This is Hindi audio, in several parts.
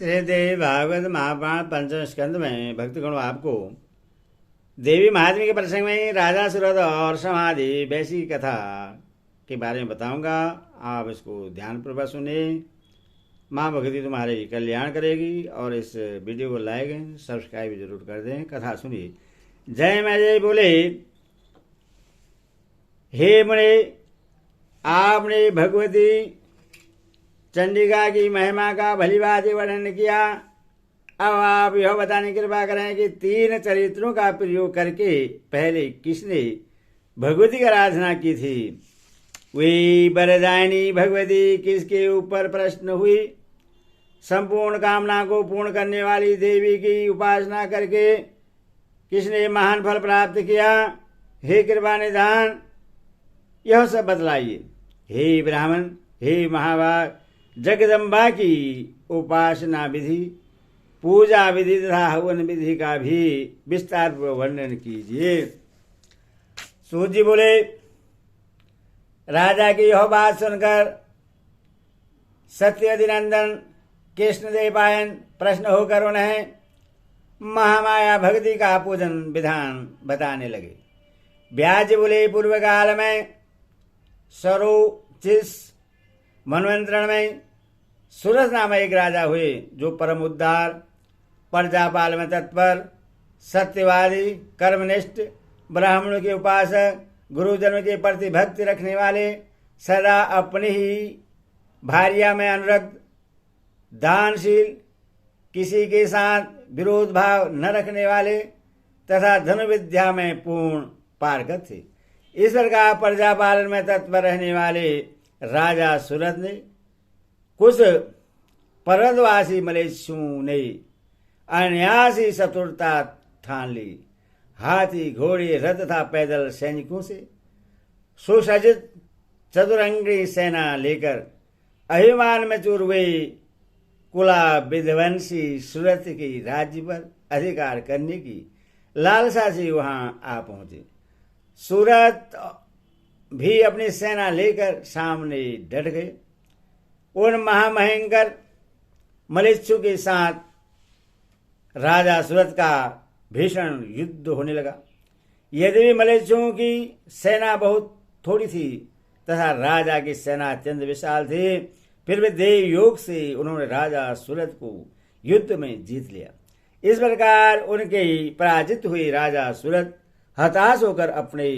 श्रीदेवी भागवत महापुराण पंचम स्कंद में भक्ति गुण आपको देवी महात्म्य के प्रसंग में राजा सुरथ और समाधि वैसी कथा के बारे में बताऊंगा। आप इसको ध्यानपूर्वक सुनिए। माँ भक्ति तुम्हारे कल्याण करेगी और इस वीडियो को लाइक सब्सक्राइब जरूर कर दें। कथा सुनिए। जय मैं जय बोले। हे मुने, आपने भगवती चंडिका की महिमा का भलीभांति वर्णन किया। अब आप यह बताने की कृपा करें कि 3 चरित्रों का प्रयोग करके पहले किसने भगवती की आराधना की थी। वे वरदायिनी भगवती किसके ऊपर प्रश्न हुई। संपूर्ण कामना को पूर्ण करने वाली देवी की उपासना करके किसने महान फल प्राप्त किया। हे कृपा निधान, यह सब बतलाइए। हे ब्राह्मण, हे महाभाग, जगदम्बा की उपासना विधि, पूजा विधि तथा हवन विधि का भी विस्तार पूर्वक वर्णन कीजिए। सूत जी बोले, राजा की यह बात सुनकर सत्यवतीनंदन कृष्णदेवपायन प्रश्न होकर उन्हें महामाया भक्ति का पूजन विधान बताने लगे। व्यास जी बोले, पूर्व काल में सरोचिस मनवंतरण में सुरथ नाम एक राजा हुए, जो परम उद्धार, प्रजापाल में तत्पर, सत्यवादी, कर्मनिष्ठ, ब्राह्मणों के उपासक, गुरुजनों के प्रति भक्ति रखने वाले, सदा अपनी ही भार्या में अनुरक्त, दानशील, किसी के साथ विरोध भाव न रखने वाले तथा धनुर्विद्या में पूर्ण पारंगत थे। ईश्वर का प्रजापालन में तत्पर रहने वाले राजा सुरथ ने कुछ पर्वतवासी मलेच्छुओं ने अनायासी शत्रुता ठान ली। हाथी, घोड़े, रथ तथा पैदल सैनिकों से सुसज्जित चतुरंगी सेना लेकर अभिमान में चूर हुए कुला विध्वंसी सुरथ की राज्य पर अधिकार करने की लालसा से वहां आ पहुंचे। सुरथ भी अपनी सेना लेकर सामने डट गए। उन महामहिंकर मलेच्छु के साथ राजा सुरथ का भीषण युद्ध होने लगा। यद्यपि मलेच्छुओं की सेना बहुत थोड़ी थी तथा राजा की सेना अत्यंत विशाल थी, फिर भी देव योग से उन्होंने राजा सुरथ को युद्ध में जीत लिया। इस प्रकार उनके पराजित हुए राजा सुरथ हताश होकर अपने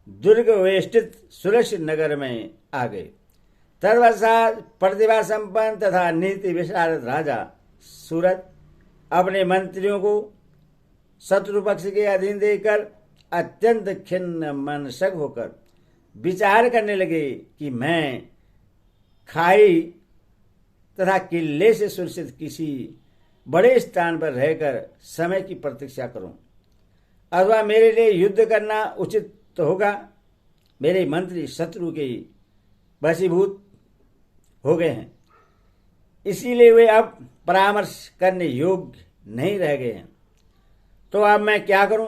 दुर्ग वेष्टित सुरक्षित नगर में आ गए। तदपश्चात प्रतिभा संपन्न तथा नीति विशारद राजा सुरथ अपने मंत्रियों को शत्रु पक्ष के अधीन देकर अत्यंत खिन्न मनसक होकर विचार करने लगे कि मैं खाई तथा किले से सुरक्षित किसी बड़े स्थान पर रहकर समय की प्रतीक्षा करूं, अथवा मेरे लिए युद्ध करना उचित तो होगा। मेरे मंत्री शत्रु के वशीभूत हो गए हैं, इसीलिए वे अब परामर्श करने योग्य नहीं रह गए हैं। तो अब मैं क्या करूं।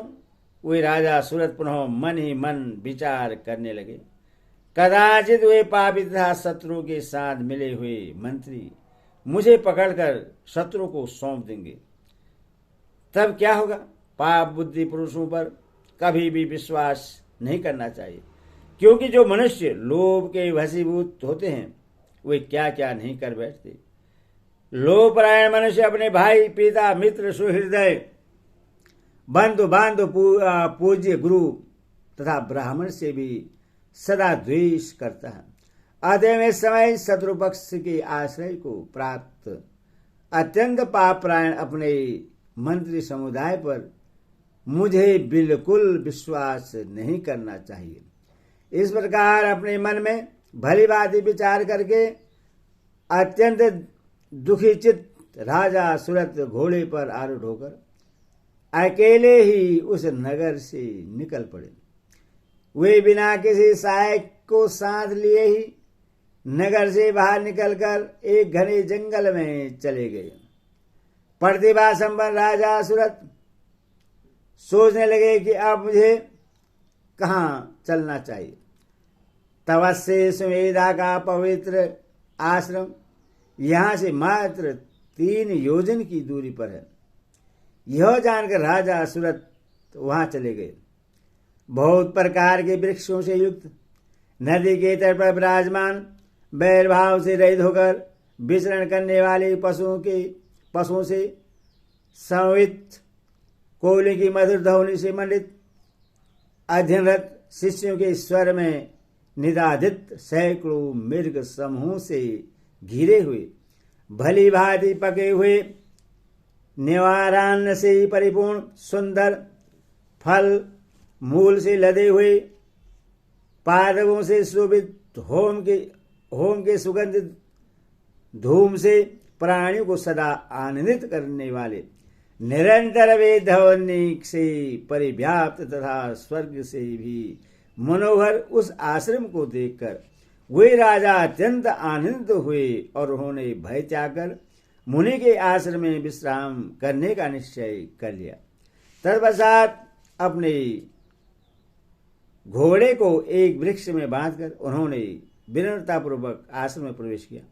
वे राजा सुरथ पुनः मन ही मन विचार करने लगे। कदाचित वे पापी तथा शत्रु के साथ मिले हुए मंत्री मुझे पकड़कर शत्रु को सौंप देंगे, तब क्या होगा। पाप बुद्धि पुरुषों पर कभी भी विश्वास नहीं करना चाहिए, क्योंकि जो मनुष्य लोभ के वशीभूत होते हैं वे क्या क्या नहीं कर बैठते। लोभपरायण मनुष्य अपने भाई, पिता, मित्र, सुहृदय, बंधु बांधव, पूज्य गुरु तथा ब्राह्मण से भी सदा द्वेष करता है। अतः इस समय शत्रु पक्ष के आश्रय को प्राप्त अत्यंत पापरायण अपने मंत्री समुदाय पर मुझे बिल्कुल विश्वास नहीं करना चाहिए। इस प्रकार अपने मन में भली भांति विचार करके अत्यंत दुखी चित्त राजा सुरथ घोड़े पर आरूढ़ होकर अकेले ही उस नगर से निकल पड़े। वे बिना किसी सहायक को साथ लिए ही नगर से बाहर निकलकर एक घने जंगल में चले गए। प्रतिभा संपन्न राजा सुरथ सोचने लगे कि अब मुझे कहाँ चलना चाहिए। तपस्या सुमेधा का पवित्र आश्रम यहाँ से मात्र 3 योजन की दूरी पर है। यह जानकर राजा सुरत वहां चले गए। बहुत प्रकार के वृक्षों से युक्त नदी के तट पर विराजमान, बैल भाव से रहित होकर विचरण करने वाले पशुओं से संवित, कोयले की मधुर ध्वनि से मंडित, अध्ययनरत शिष्यों के स्वर में निदादित सैकड़ों मृग समूह से घिरे हुए, भली भांति पके हुए, निवारान्न से परिपूर्ण, सुंदर फल मूल से लदे हुए, पादपों से शोभित, होम के सुगंधित धूम से प्राणियों को सदा आनंदित करने वाले, निरंतर वेद ध्वनि से परिव्याप्त तथा स्वर्ग से भी मनोहर उस आश्रम को देखकर वे राजा अत्यंत आनंदित हुए और उन्होंने भय त्याग कर मुनि के आश्रम में विश्राम करने का निश्चय कर लिया। तत्पश्चात अपने घोड़े को एक वृक्ष में बांधकर उन्होंने विनम्रतापूर्वक आश्रम में प्रवेश किया।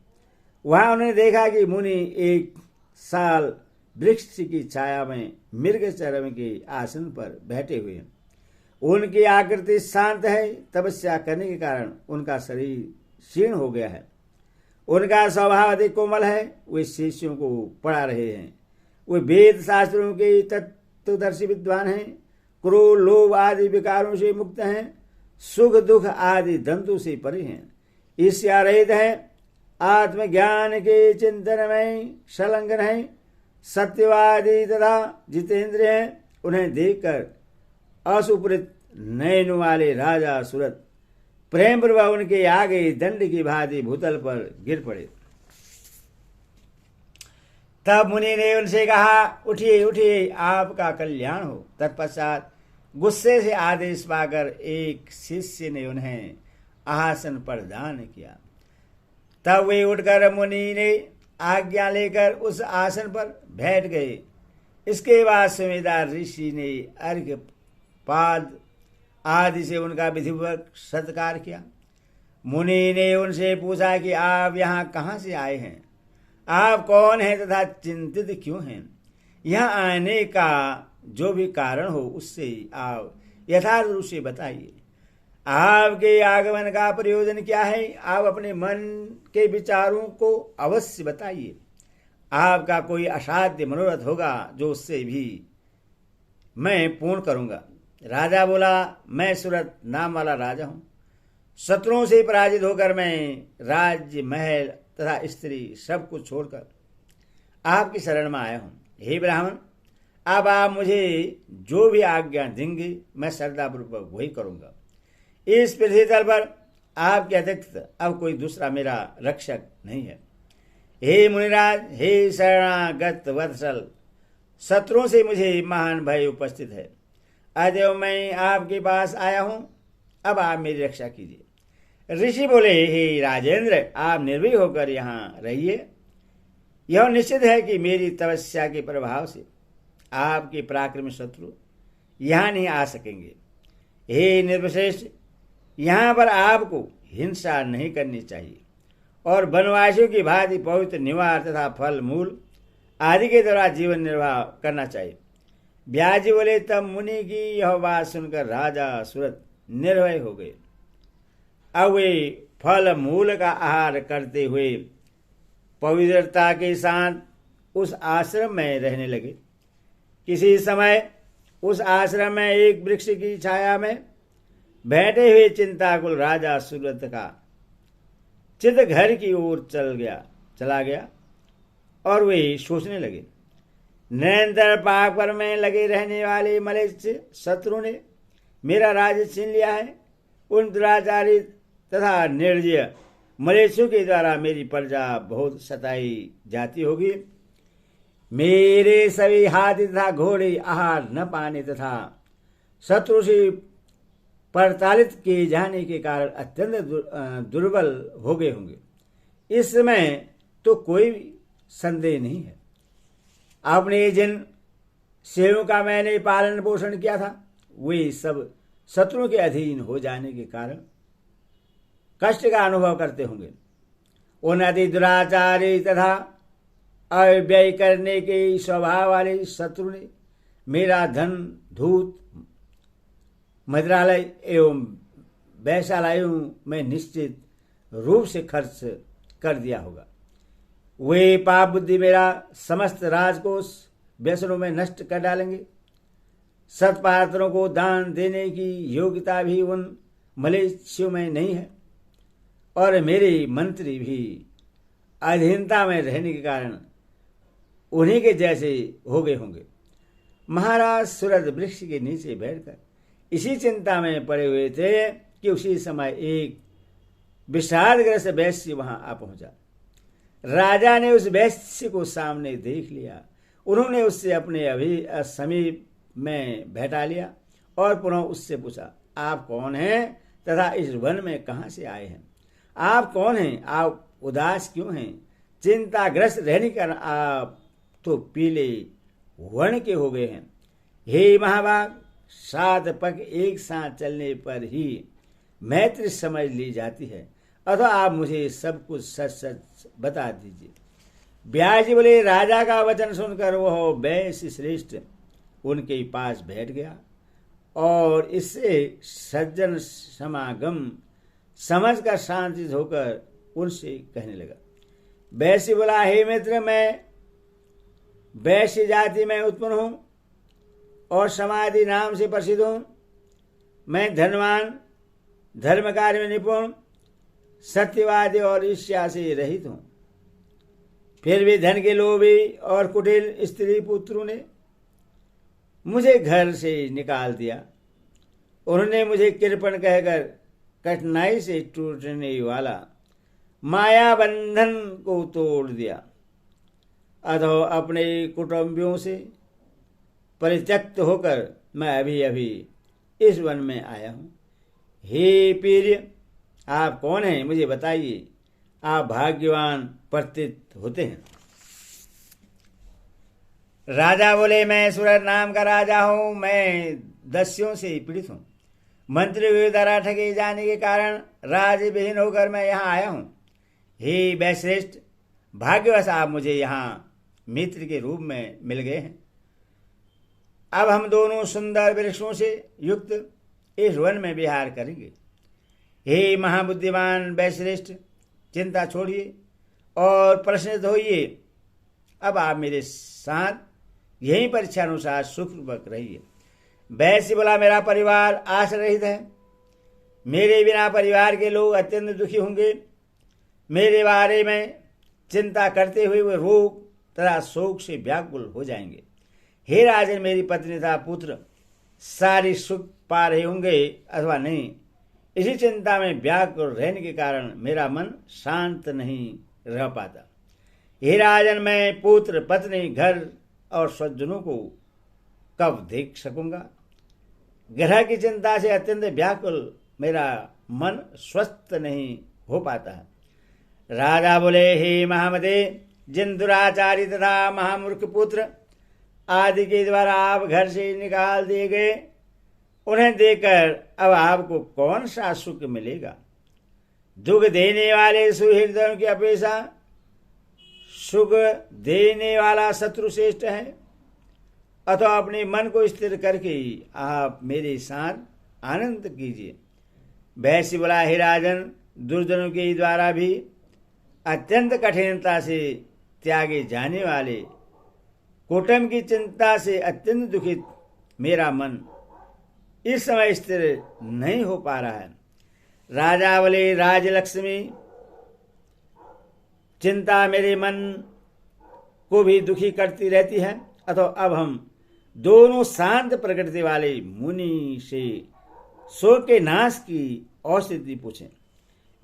वहां उन्होंने देखा कि मुनि एक साल वृक्ष की छाया में मृग चरम के आसन पर बैठे हुए हैं। उनकी आकृति शांत है, तपस्या करने के कारण उनका शरीर क्षीण हो गया है। उनका स्वभाव अधिक कोमल है, वे शिष्यों को पढ़ा रहे हैं। वे वेद शास्त्रों के तत्वदर्शी विद्वान हैं, क्रोध लोभ आदि विकारों से मुक्त हैं, सुख दुख आदि द्वंद्वों से परे हैं, ईर्ष्या रहित हैं, आत्मज्ञान के चिंतन में संलग्न हैं, सत्यवादी तथा जितेंद्र हैं। उन्हें देखकर असुपरित नयन वाले राजा सुरत प्रेम पूर्वक उनके आगे दंड की भांति भूतल पर गिर पड़े। तब मुनि ने उनसे कहा, उठिए उठिए, आपका कल्याण हो। तत्पश्चात गुस्से से आदेश पाकर एक शिष्य ने उन्हें आसन प्रदान किया। तब वे उठकर मुनि ने आज्ञा लेकर उस आसन पर बैठ गए। इसके बाद सुमेधार ऋषि ने अर्घ्य पाद आदि से उनका विधिवत सत्कार किया। मुनि ने उनसे पूछा कि आप यहाँ कहाँ से आए हैं, आप कौन हैं तथा चिंतित क्यों हैं? यहाँ आने का जो भी कारण हो उससे आप यथार्थ रूप से बताइए। आपके आगमन का प्रयोजन क्या है? आप अपने मन के विचारों को अवश्य बताइए। आपका कोई असाध्य मनोरथ होगा जो उससे भी मैं पूर्ण करूंगा। राजा बोला, मैं सुरत नाम वाला राजा हूं। शत्रुओं से पराजित होकर मैं राज्य महल तथा स्त्री सब कुछ छोड़कर आपकी शरण में आया हूं। हे ब्राह्मण, अब आप मुझे जो भी आज्ञा देंगे मैं श्रद्धापूर्वक वही करूंगा। इस पृथ्वी तल पर आपके अतिरिक्त अब कोई दूसरा मेरा रक्षक नहीं है। हे मुनिराज, हे शरणागत वत्सल, शत्रुओं से मुझे महान भय उपस्थित है। अतएव मैं आपके पास आया हूं, अब आप मेरी रक्षा कीजिए। ऋषि बोले, हे राजेंद्र, आप निर्भय होकर यहाँ रहिए। यह निश्चित है कि मेरी तपस्या के प्रभाव से आपके पराक्रमी शत्रु यहाँ नहीं आ सकेंगे। हे निर्वशेष, यहाँ पर आपको हिंसा नहीं करनी चाहिए और वनवासियों की भांति पवित्र निवार तथा फल मूल आदि के द्वारा जीवन निर्वाह करना चाहिए। व्यास जी बोले, तब मुनि की यह बात सुनकर राजा सुरत निर्भय हो गए। अब वे फल मूल का आहार करते हुए पवित्रता के साथ उस आश्रम में रहने लगे। किसी समय उस आश्रम में एक वृक्ष की छाया में बैठे हुए चिंताकुल राजा सुरत का चित्त घर की ओर चला गया और वे सोचने लगे। निरंतर पाक पर में लगे रहने वाले मलेच्छ शत्रु ने मेरा राज्य छीन लिया है। उन दुराचारी तथा निर्दय मलेच्छों के द्वारा मेरी प्रजा बहुत सताई जाती होगी। मेरे सभी हाथी तथा घोड़े आहार न पाने तथा शत्रु से प्रताड़ित किए जाने के कारण अत्यंत दुर्बल हो गए होंगे। इसमें तो कोई संदेह नहीं है। अपने जिन सेवों का मैंने पालन पोषण किया था वे सब शत्रुओं के अधीन हो जाने के कारण कष्ट का अनुभव करते होंगे। उन अति दुराचारी तथा अव्यय करने के स्वभाव वाले शत्रु ने मेरा धन धूत मदिरालय एवं वैशालयों में निश्चित रूप से खर्च कर दिया होगा। वे पाप बुद्धि मेरा समस्त राजकोष व्यसनों में नष्ट कर डालेंगे। सत्पात्रों को दान देने की योग्यता भी उन मलेच्छियों में नहीं है और मेरे मंत्री भी अधीनता में रहने के कारण उन्हीं के जैसे हो गए होंगे। महाराज सूरज वृक्ष के नीचे बैठकर इसी चिंता में पड़े हुए थे कि उसी समय एक विषादग्रस्त वैश्य वहां आ पहुंचा। राजा ने उस वैश्य को सामने देख लिया। उन्होंने उससे अपने अभी समीप में बैठा लिया और पुनः उससे पूछा, आप कौन हैं तथा इस वन में कहां से आए हैं? आप कौन हैं? आप उदास क्यों हैं? चिंताग्रस्त रहने के कारण आप तो पीले वर्ण के हो गए हैं। हे महाभाग, 7 पग एक साथ चलने पर ही मैत्री समझ ली जाती है, अथवा आप मुझे सब कुछ सच सच बता दीजिए। ब्यास जी बोले, राजा का वचन सुनकर वह वैश्य श्रेष्ठ उनके पास बैठ गया और इससे सज्जन समागम समझकर शांति होकर उनसे कहने लगा। वैश्य बोला, हे मित्र, मैं वैश्य जाति में उत्पन्न हूं और समाधि नाम से प्रसिद्ध हूं। मैं धनवान, धर्म कार्य में निपुण, सत्यवादी और ईर्ष्या से रहित हूं। फिर भी धन के लोभी और कुटिल स्त्री पुत्रों ने मुझे घर से निकाल दिया। उन्होंने मुझे कृपण कहकर कठिनाई से टूटने वाला माया बंधन को तोड़ दिया। अतः अपने कुटुंबियों से परित्यक्त होकर मैं अभी अभी इस वन में आया हूं। हे पीर्य, आप कौन हैं? मुझे बताइए। आप भाग्यवान प्रतीत होते हैं। राजा बोले, मैं सूरज नाम का राजा हूं। मैं दस्युओं से पीड़ित हूं। मंत्री के द्वारा ठगे जाने के कारण राजविहीन होकर मैं यहाँ आया हूं। हे वैश्रेष्ठ, भाग्यवश आप मुझे यहाँ मित्र के रूप में मिल गए हैं। अब हम दोनों सुंदर वृक्षों से युक्त इस वन में विहार करेंगे। हे महाबुद्धिमान वैश्रेष्ठ, चिंता छोड़िए और प्रसन्नित होइए। अब आप मेरे साथ यही परीक्षा अनुसार सुखपूर्वक रहिए। वैश्य बोला, मेरा परिवार आश्रयरहित है। मेरे बिना परिवार के लोग अत्यंत दुखी होंगे। मेरे बारे में चिंता करते हुए वे रोग तथा शोक से व्याकुल हो जाएंगे। हे राजन, मेरी पत्नी तथा पुत्र सारी सुख पा रहे होंगे अथवा नहीं। इसी चिंता में व्याकुल रहने के कारण मेरा मन शांत नहीं रह पाता। हे राजन, मैं पुत्र, पत्नी, घर और स्वजनों को कब देख सकूंगा? ग्रह की चिंता से अत्यंत व्याकुल मेरा मन स्वस्थ नहीं हो पाता है। राजा बोले, हे महामते, जिन दुराचारी तथा महामूर्ख पुत्र आदि के द्वारा आप घर से निकाल दिए गए, उन्हें देखकर अब आपको कौन सा सुख मिलेगा? दुख देने वाले सुहृदयों की अपेक्षा सुख देने वाला शत्रु श्रेष्ठ है। अतः अपने मन को स्थिर करके आप मेरे साथ आनंद कीजिए। वैश्य बोला, हे राजन, दुर्जनों के द्वारा भी अत्यंत कठिनता से त्यागे जाने वाले कुटुंब की चिंता से अत्यंत दुखित मेरा मन इस समय स्थिर नहीं हो पा रहा है। राजा बोले, राजलक्ष्मी, चिंता मेरे मन को भी दुखी करती रहती है। अतः अब हम दोनों शांत प्रकृति वाले मुनि से शोक के नाश की औषधि पूछें।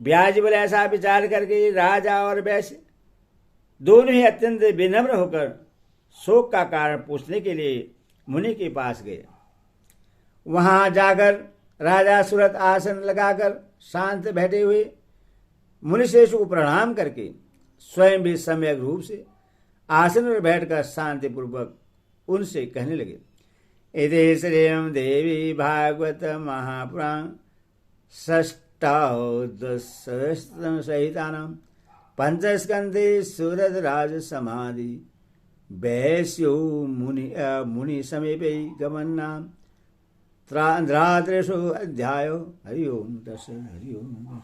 ब्याज बोले, ऐसा विचार करके राजा और वैश्य दोनों ही अत्यंत विनम्र होकर शोक का कारण पूछने के लिए मुनि के पास गए। वहां जाकर राजा सूरज आसन लगाकर शांत बैठे हुए मुनिश्रेष्ठ को प्रणाम करके स्वयं भी सम्यक रूप से आसन पर बैठकर शांतिपूर्वक उनसे कहने लगे। इति श्रीम देवी भागवत महापुराण षष्ठादशसहितानां पंचस्कंधे सूरज राज समाधि वैश्यो मुनि समीपे गमन्नाम त्रात्रेषु अध्यायो हरि ओम दर्शन हरि ओम।